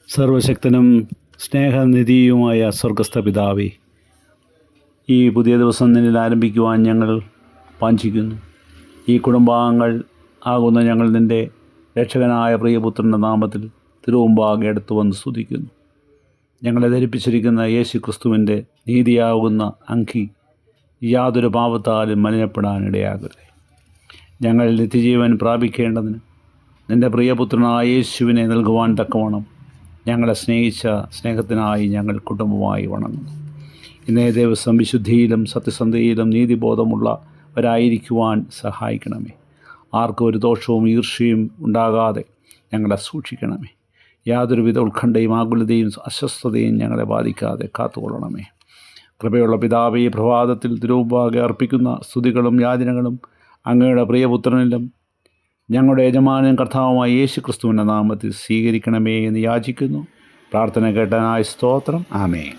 സർവശക്തനും സ്നേഹനിധിയുമായ സ്വർഗസ്ഥ പിതാവേ, ഈ പുതിയ ദിവസം നിന്നിൽ ആരംഭിക്കുവാൻ ഞങ്ങൾ വാഞ്ചിക്കുന്നു. ഈ കുടുംബാംഗങ്ങൾ ആകുന്ന ഞങ്ങൾ നിൻ്റെ രക്ഷകനായ പ്രിയപുത്രൻ്റെ നാമത്തിൽ തിരുമുമ്പാകെ അടുത്തു വന്ന് സ്തുതിക്കുന്നു. ഞങ്ങളെ ധരിപ്പിച്ചിരിക്കുന്ന യേശു ക്രിസ്തുവിൻ്റെ നീതിയാകുന്ന അങ്കി യാതൊരു പാപത്താലും മലിനപ്പെടാനിടയാകരുത്. ഞങ്ങൾ നിത്യജീവൻ പ്രാപിക്കേണ്ടതിന് നിൻ്റെ പ്രിയപുത്രനായ യേശുവിനെ നൽകുവാൻ തക്കവണ്ണം ഞങ്ങളെ സ്നേഹിച്ച സ്നേഹത്തിനായി ഞങ്ങൾ കുടുംബമായി വണങ്ങുന്നു. ഇന്നേ ദിവസം വിശുദ്ധിയിലും സത്യസന്ധതയിലും നീതിബോധമുള്ളവരായിരിക്കുവാൻ സഹായിക്കണമേ. ആർക്കും ഒരു ദോഷവും ഈർഷ്യയും ഉണ്ടാകാതെ ഞങ്ങളെ സൂക്ഷിക്കണമേ. യാതൊരുവിധ ഉത്കണ്ഠയും ആകുലതയും അസ്വസ്ഥതയും ഞങ്ങളെ ബാധിക്കാതെ കാത്തുകൊള്ളണമേ. കൃപയുള്ള പിതാവേ, ഈ പ്രഭാതത്തിൽ തിരുമുമ്പാകെ അർപ്പിക്കുന്ന സ്തുതികളും യാചനകളും അങ്ങയുടെ പ്രിയപുത്രനിലും ഞങ്ങളുടെ യജമാനൻ കർത്താവുമായ യേശു ക്രിസ്തുവിൻ്റെ നാമത്തിൽ സ്വീകരിക്കണമേ എന്ന് യാചിക്കുന്നു. പ്രാർത്ഥന കേട്ടനായ സ്തോത്രം. ആമേൻ.